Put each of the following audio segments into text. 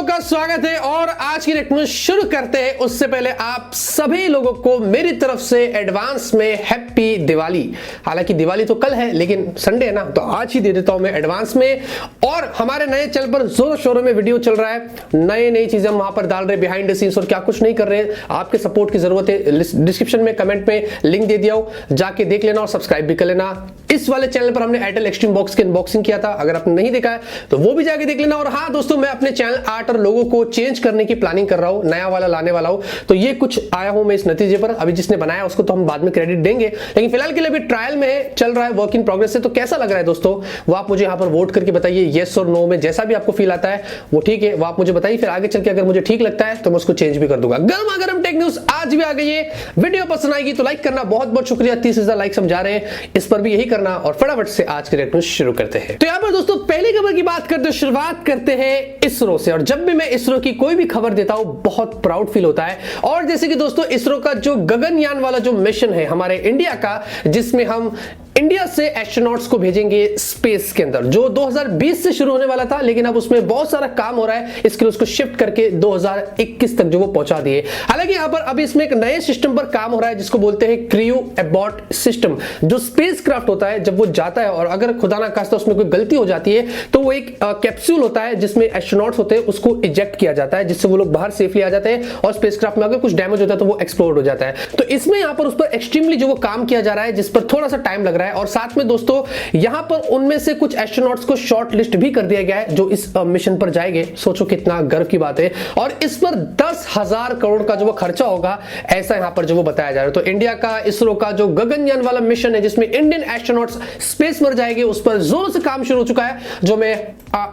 लोगों का स्वागत है और आज की टेक्नो शुरू करते हैं उससे पहले आप सभी लोगों को मेरी तरफ से एडवांस में हैप्पी दिवाली। हालांकि दिवाली तो कल है लेकिन संडे है ना, तो आज ही दे देता हूं मैं एडवांस में। और हमारे नए चैनल पर जोरों शोरों में वीडियो चल रहा है, नई चीजें हम वहां पर डाल रहे बिहाइंड द सीन्स और क्या कुछ नहीं कर रहे हैं। आपके सपोर्ट की जरूरत है। डिस्क्रिप्शन में कमेंट में लिंक दे दिया हो, जाके देख लेना और सब्सक्राइब भी कर लेना। इस वाले चैनल पर हमने एयरटेल एक्सट्रीम बॉक्स की अनबॉक्सिंग किया था, अगर आपने नहीं देखा है तो वो भी जाके देख लेना। और हाँ दोस्तों, मैं अपने चैनल आर्ट और लोगों को चेंज करने की प्लानिंग कर रहा हूं, नया वाला लाने वाला हूं। तो ये कुछ आया हूं मैं इस नतीजे पर। अभी जिसने बनाया उसको तो हम बाद में क्रेडिट देंगे, लेकिन फिलहाल के लिए भी ट्रायल में है, चल रहा है, वर्क इन प्रोग्रेस है। तो कैसा लग रहा है दोस्तों, वो आप मुझे यहां पर वोट करके बताइए, येस और नो में जैसा भी आपको फील आता है वो ठीक है, वो आप मुझे बताइए। फिर आगे चल के अगर मुझे ठीक लगता है तो मैं उसको चेंज भी कर दूंगा। गर्मा गर्म टेक न्यूज आज भी आ गई है। वीडियो पसंद आएगी तो लाइक करना, बहुत बहुत शुक्रिया। 30,000 लाइक हम जा रहे हैं, इस पर भी यही करना। और फटाफट से आज के टेक न्यूज शुरू करते हैं। तो यहां पर दोस्तों पहली खबर की बात करते हैं, शुरुआत करते हैं इसरो से। और जब भी मैं इसरो की कोई भी खबर देता हूं बहुत प्राउड फील होता है। और जैसे कि दोस्तों इसरो का जो गगनयान वाला जो मिशन है हमारे इंडिया का, जिसमें हम इंडिया से एस्ट्रोनॉट्स को भेजेंगे स्पेस के अंदर, जो 2020 से शुरू होने वाला था, लेकिन अब उसमें बहुत सारा काम हो रहा है, इसके लिए उसको शिफ्ट करके 2021 तक जो वो पहुंचा दिए। हालांकि यहां पर अभी इसमें एक नए सिस्टम पर काम हो रहा है जिसको बोलते हैं क्रू एबॉर्ट सिस्टम। जो स्पेसक्राफ्ट होता है जब वो जाता है और अगर खुदा ना खास्ता उसमें कोई गलती हो जाती है तो वो एक कैप्सूल होता है जिसमें एस्ट्रोनॉट्स होते हैं, उसको इजेक्ट किया जाता है, जिससे वो लोग बाहर सेफली आ जाते हैं। और स्पेसक्राफ्ट में अगर कुछ डैमेज होता है तो वो एक्सप्लोड हो जाता है। तो इसमें यहां पर उस पर एक्सट्रीमली जो वो काम किया जा रहा है, जिस पर थोड़ा सा टाइम लग रहा है। और साथ में दोस्तों यहां पर उनमें से कुछ एस्ट्रोनॉट्स को शॉर्ट लिस्ट भी कर दिया गया है जो इस मिशन पर जाएंगे। सोचो कितना गर्व की बात है। और इस पर 10,000 करोड़ का जो वो खर्चा होगा, ऐसा यहां पर जो वो बताया जा रहा है। तो इंडिया का इसरो का जो गगनयान वाला मिशन है जिसमें इंडियन एस्ट्रोनॉट्स स्पेस में जाएंगे, उस पर जोरों से काम शुरू हो चुका है, जो मैं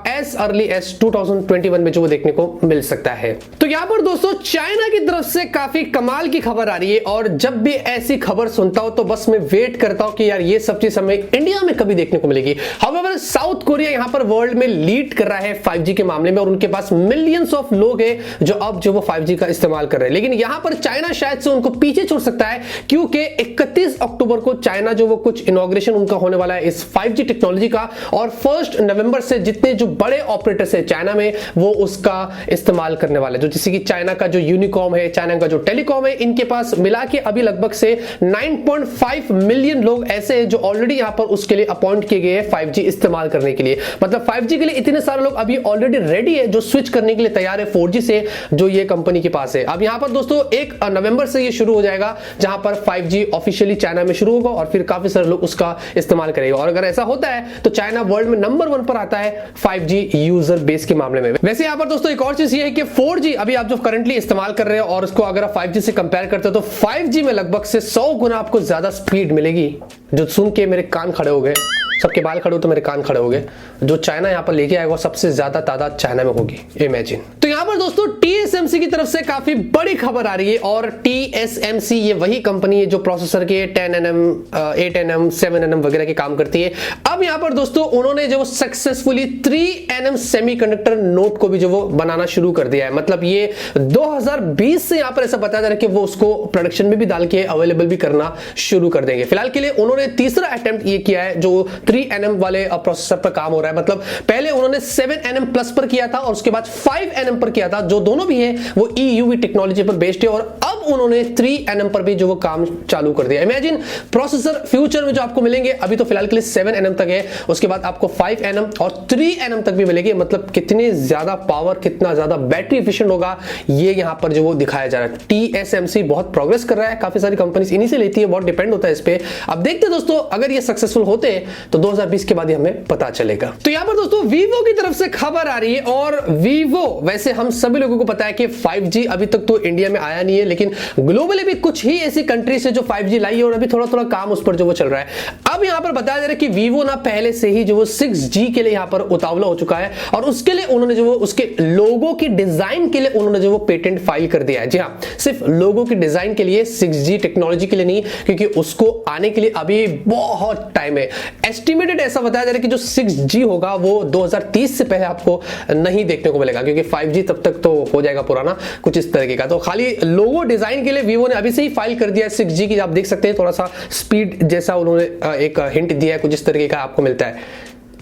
एज अर्ली एज 2021 में जो वो देखने को मिल सकता है। तो यहां पर दोस्तों चाइना की तरफ से काफी कमाल की खबर आ रही है। और जब भी ऐसी खबर सुनता हूं तो बस मैं वेट करता हूं कि यार ये सब चीज हमें इंडिया में कभी देखने को मिलेगी। हाउएवर साउथ कोरिया यहां पर वर्ल्ड में लीड कर रहा है 5G के मामले में, और उनके पास मिलियंस ऑफ लोग हैं जो अब जो वो 5G का इस्तेमाल कर रहे हैं। लेकिन यहां पर चाइना शायद से उनको पीछे छोड़ सकता है, क्योंकि 31 अक्टूबर को चाइना जो वो कुछ इनॉग्रेशन उनका होने वाला है इस 5G टेक्नोलॉजी का। और 1 नवंबर से जितने जो बड़े ऑपरेटर्स है चाइना में वो उसका इस्तेमाल करने वाले, जो जैसे कि चाइना का जो यूनिकॉम है, चाइना का जो टेलीकॉम है, इनके पास मिला के अभी लगभग से 9.5 मिलियन लोग ऐसे हैं जो ऑलरेडी यहां पर उसके लिए अपॉइंट किए गए हैं 5G इस्तेमाल करने के लिए। मतलब 5G के लिए इतने सारे लोग अभी ऑलरेडी रेडी है जो स्विच करने के लिए तैयार है 4G से, जो ये कंपनी के पास है। अब यहां पर दोस्तों 1 नवंबर से ये शुरू हो जाएगा, जहां पर 5G ऑफिशियली चाइना में शुरू होगा और फिर काफी सारे लोग उसका इस्तेमाल करेंगे। और अगर ऐसा होता है तो चाइना वर्ल्ड में नंबर 1 पर आता है 5G यूजर बेस के मामले में। वैसे यहां पर दोस्तों एक और चीज ये है कि 4G अभी आप जो करंटली इस्तेमाल कर रहे हो और उसको अगर आप 5G से कंपेयर करते हो तो 5G में लगभग से 100 गुना आपको ज्यादा स्पीड मिलेगी। जो सुन के मेरे कान खड़े हो गए, सबके बाल खड़े हो तो मेरे कान खड़े हो गए। जो चाइना यहां पर लेके आएगा सबसे ज्यादा तादाद चाइना में होगी, इमेजिन। तो यहां पर दोस्तों TSMC की तरफ से काफी बड़ी खबर आ रही है। और TSMC ये वही कंपनी है जो प्रोसेसर के 10nm 8nm 7nm वगैरह के काम करती है। अब यहां पर दोस्तों उन्होंने जो सक्सेसफुली 3nm सेमीकंडक्टर नोट को भी जो वो बनाना शुरू कर दिया है। मतलब ये 2020 से यहां पर ऐसा बताया जा रहा है कि वो उसको प्रोडक्शन में भी डाल के अवेलेबल भी करना शुरू कर देंगे। फिलहाल के लिए उन्होंने तीसरा अटेम्प्ट ये किया है जो 3nm वाले प्रोसेसर पर काम हो रहा है। मतलब पहले उन्होंने 7nm प्लस पर किया था और उसके बाद 5nm पर किया था, जो दोनों भी है वो EUV टेक्नोलॉजी पर बेस्ड है। और अब उन्होंने 3nm पर भी जो वो काम चालू कर दिया। इमेजिन प्रोसेसर फ्यूचर में जो आपको मिलेंगे, अभी तो फिलहाल के लिए 7nm तक है, उसके बाद आपको 5nm और 3nm तक भी मिलेगी। मतलब कितनी ज्यादा पावर, कितना ज्यादा बैटरी एफिशिएंट होगा, ये यहां पर जो वो दिखाया जा रहा है। TSMC बहुत प्रोग्रेस कर रहा है, काफी सारी कंपनीज इन्हीं से लेती है, बहुत डिपेंड होता है इस पे। अब देखते हैं दोस्तों, अगर ये सक्सेसफुल होते तो 2020 के बाद ही हमें पता चलेगा। तो यहां पर दोस्तों वीवो की तरफ से खबर आ रही है। और वीवो, वैसे हम सभी लोगों को पता है कि 5G अभी तक तो इंडिया में आया नहीं है, लेकिन ग्लोबली भी कुछ ही ऐसी कंट्रीज है जो 5G लाई है और अभी थोड़ा थोड़ा काम उस पर जो वो चल रहा है। अब यहां पर बताया जा रहा है कि वीवो ना पहले से ही जो वो 6G के लिए यहां पर उतावला हो चुका है और उसके लिए उन्होंने जो वो उसके लोगो की डिजाइन के लिए उन्होंने जो वो पेटेंट फाइल कर दिया है। जी हां, सिर्फ लोगो की डिजाइन के लिए, 6G टेक्नोलॉजी के लिए नहीं, क्योंकि उसको आने के लिए अभी बहुत टाइम है। एस्टिमेटेड ऐसा बताया जा रहा है कि जो 6G होगा वो 2030 से पहले आपको नहीं देखने को मिलेगा, क्योंकि 5G तब तक तो हो जाएगा पुराना, कुछ इस तरीके का। तो खाली लोगो डिजाइन के लिए वीवो ने अभी से ही फाइल कर दिया है 6G की। आप देख सकते हैं थोड़ा सा स्पीड जैसा उन्होंने एक हिंट दिया है, कुछ इस तरीके का आपको मिलता है।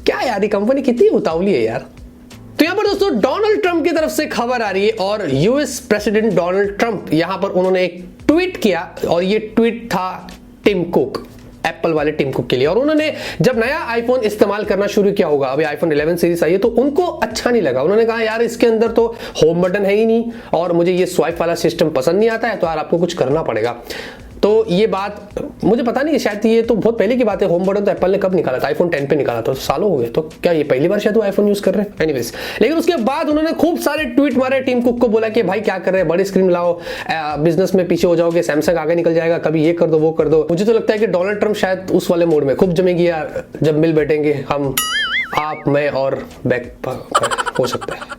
क्या यार, ये कंपनी कितनी उतावली है यार। तो यहां पर दोस्तों डोनाल्ड ट्रंप की तरफ से खबर आ रही है और यूएस प्रेसिडेंट डोनाल्ड ट्रंप यहां पर उन्होंने एक ट्वीट किया और ये ट्वीट था टिम कुक, एप्पल वाले टिम कुक के लिए। और उन्होंने जब नया आईफोन इस्तेमाल करना शुरू किया होगा, अभी आईफोन 11 सीरीज आई है, तो उनको अच्छा नहीं लगा। उन्होंने कहा यार इसके अंदर तो होम बटन है ही नहीं और मुझे ये स्वाइप वाला सिस्टम पसंद नहीं आता है, तो यार आपको कुछ करना पड़ेगा। तो ये बात मुझे पता नहीं, शायद ये तो बहुत पहले की बात है। होम बटन तो एप्पल ने कब निकाला था? आईफोन 10 पे निकाला था, सालों हो गए। तो क्या ये पहली बार शायद वो आईफोन यूज कर रहे हैं? एनीवेज, लेकिन उसके बाद उन्होंने खूब सारे ट्वीट मारे, टीम कुक को बोला कि भाई क्या कर रहे हैं, बड़ी स्क्रीन लाओ, बिजनेस में पीछे हो जाओगे, सैमसंग आगे निकल जाएगा, कभी ये कर दो वो कर दो। मुझे तो लगता है कि डोनाल्ड ट्रंप शायद उस वाले मोड में खूब जमेगी यार, जब मिल बैठेंगे हम, आप, मैं और बैक हो सकता है।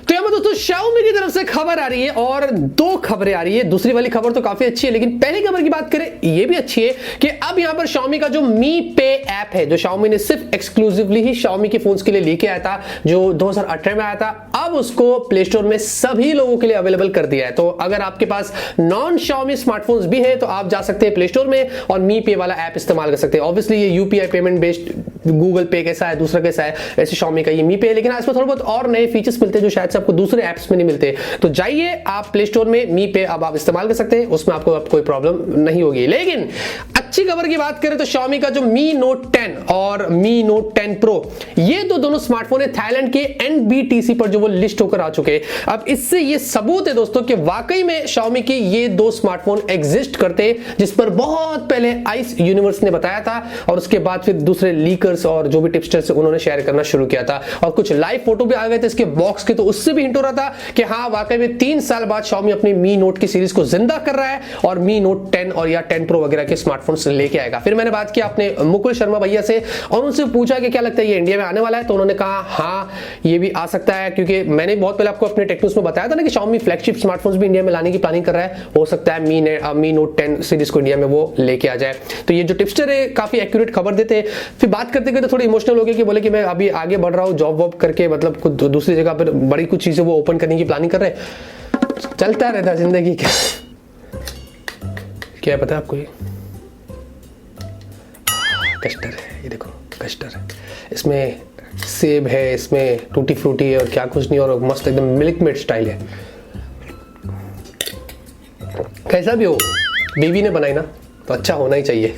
तो यहाँ पर दोस्तों Xiaomi की तरफ से खबर आ रही है और दो खबरें आ रही है। दूसरी वाली खबर तो काफी अच्छी है, लेकिन पहली खबर की बात करें ये भी अच्छी है कि अब यहाँ पर Xiaomi का जो मी पे ऐप है, जो Xiaomi ने सिर्फ एक्सक्लूसिवली ही Xiaomi के फोन्स के लिए लेके आया था, जो 2018 में आया था, अब उसको प्ले स्टोर में सभी लोगों के लिए अवेलेबल कर दिया है। तो अगर आपके पास नॉन Xiaomi स्मार्टफोन्स भी है तो आप जा सकते हैं प्ले स्टोर में और मी पे वाला ऐप इस्तेमाल कर सकते हैं। ऑब्वियसली ये यूपीआई पेमेंट बेस्ड, गूगल पे कैसा है, दूसरा कैसा है, ऐसे Xiaomi का ये मी पे है, लेकिन इसमें थोड़ा बहुत और नए फीचर्स मिलते हैं जो शायद से आपको दूसरे ऐप्स में नहीं मिलते। तो जाइए आप प्ले स्टोर में मी पे अब आप इस्तेमाल कर सकते हैं, उसमें आपको अब कोई प्रॉब्लम नहीं होगी। लेकिन अच्छी खबर की बात करें तो Xiaomi का जो मी नोट 10 और मी नोट 10 प्रो, ये तो दोनों स्मार्टफोन है थाईलैंड के एनबीटीसी पर जो वो लिस्ट होकर आ चुके हैं। अब इससे ये सबूत है दोस्तों कि वाकई में Xiaomi के ये दो स्मार्टफोन एग्जिस्ट करते हैं, जिस पर बहुत पहले आइस यूनिवर्स ने बताया था और उसके बाद फिर दूसरे लीकर्स और जो भी टिपस्टर्स उन्होंने शेयर करना शुरू किया था और कुछ लाइव फोटो भी आ गए थे इसके बॉक्स के, तो उससे भी हिंट हो रहा था कि हाँ वाकई में 3 साल बाद Xiaomi अपनी मी नोट की सीरीज को जिंदा कर रहा है और मी नोट 10 और या 10 प्रो वगैरह के स्मार्टफोन्स लेके आएगा। फिर मैंने बात की अपने मुकुल शर्मा भैया से और उनसे पूछा कि क्या लगता है ये इंडिया में आने वाला है, तो उन्होंने कहा हाँ ये भी आ सकता है, क्योंकि मैंने बहुत पहले आपको अपने टेक्नोस में बताया था ना कि Xiaomi फ्लैगशिप स्मार्टफोन्स भी इंडिया में लाने की प्लानिंग कर रहा है। हो सकता है मी नोट 10 सीरीज को इंडिया में वो लेके आ जाए। तो ये जो टिपस्टर है काफी एक्यूरेट खबर देते हैं। फिर बात करते करते थोड़ी इमोशनल हो गए कि बोले कि मैं अभी आगे बढ़ रहा हूँ जॉब वॉब करके, मतलब खुद दूसरी जगह पर बड़ी कुछ चीजें वो ओपन करने की प्लानिंग कर रहे हैं। चलता रहता जिंदगी का, क्या पता आपको? ये कस्टर है, ये देखो कस्टर है, इसमें सेब है, इसमें टूटी फ्रूटी है और क्या कुछ नहीं, और मस्त एकदम मिल्क मेड स्टाइल है। कैसा भी हो, बीवी ने बनाई ना तो अच्छा होना ही चाहिए।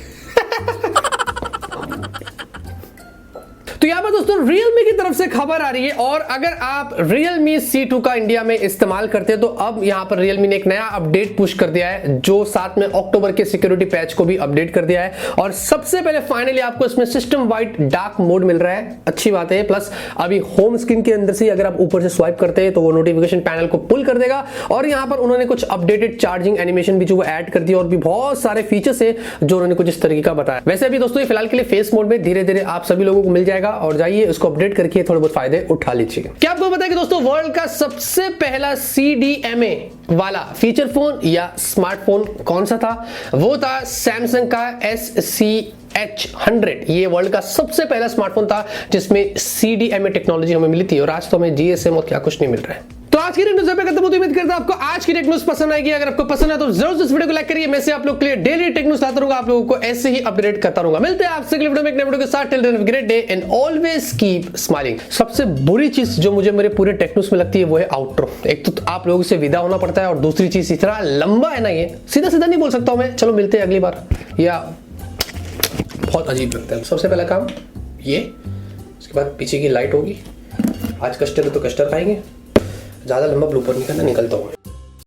तो यहाँ पर दोस्तों Realme की तरफ से खबर आ रही है और अगर आप Realme C2 का इंडिया में इस्तेमाल करते हैं तो अब यहाँ पर Realme ने एक नया अपडेट पुश कर दिया है, जो साथ में अक्टूबर के सिक्योरिटी पैच को भी अपडेट कर दिया है। और सबसे पहले फाइनली आपको इसमें सिस्टम वाइड डार्क मोड मिल रहा है, अच्छी बात है। प्लस अभी होम स्क्रीन के अंदर से अगर आप ऊपर से स्वाइप करते हैं तो वो नोटिफिकेशन पैनल को पुल कर देगा। और यहाँ पर उन्होंने कुछ अपडेटेड चार्जिंग एनिमेशन भी जो वो ऐड कर दिया और भी बहुत सारे फीचर्स है जो उन्होंने कुछ इस तरीके का बताया। वैसे अभी दोस्तों ये फिलहाल के लिए फेस मोड में, धीरे धीरे आप सभी लोगों को मिल जाएगा और जाइए उसको अपडेट करके थोड़े बहुत फायदे उठा लीजिए। क्या आपको पता है कि दोस्तों वर्ल्ड का सबसे पहला CDMA वाला फीचर फोन या स्मार्टफोन कौन सा था? वो था सैमसंग का SCH100। ये वर्ल्ड का सबसे पहला स्मार्टफोन था जिसमें CDMA टेक्नोलॉजी हमें मिली थी और आज तो हमें GSM और क्या कुछ नहीं मिल रहा है। तो आज की टेक न्यूज़ पे खत्म होती है। उम्मीद करता हूं आपको आज की टेक न्यूज़ पसंद आएगी। अगर आपको पसंद है तो जरूर इस वीडियो को लाइक करिए। मैं से आप लोग के लिए डेली टेक न्यूज़ लाता रहूंगा, आप लोगों को ऐसे ही अपडेट करता रहूंगा। मिलते हैं आपसे अगले वीडियो में एक नए वीडियो के साथ। Till then have a great day and always keep smiling. सबसे बुरी चीज जो मुझे मेरे पूरे टेक न्यूज़ में लगती है वो है आउटरो। एक तो आप लोगों से विदा होना पड़ता है और दूसरी चीज इतना लंबा है ना, ये सीधा सीधा नहीं बोल सकता हूं मैं। चलो मिलते हैं अगली बार, या बहुत अजीब लगता है। सबसे पहला काम ये, उसके बाद पीछे की लाइट होगी। आज कस्टर्ड है तो कस्टर्ड खाएंगे, ज्यादा लंबा ब्लूपर नहीं करना, निकलता हूँ।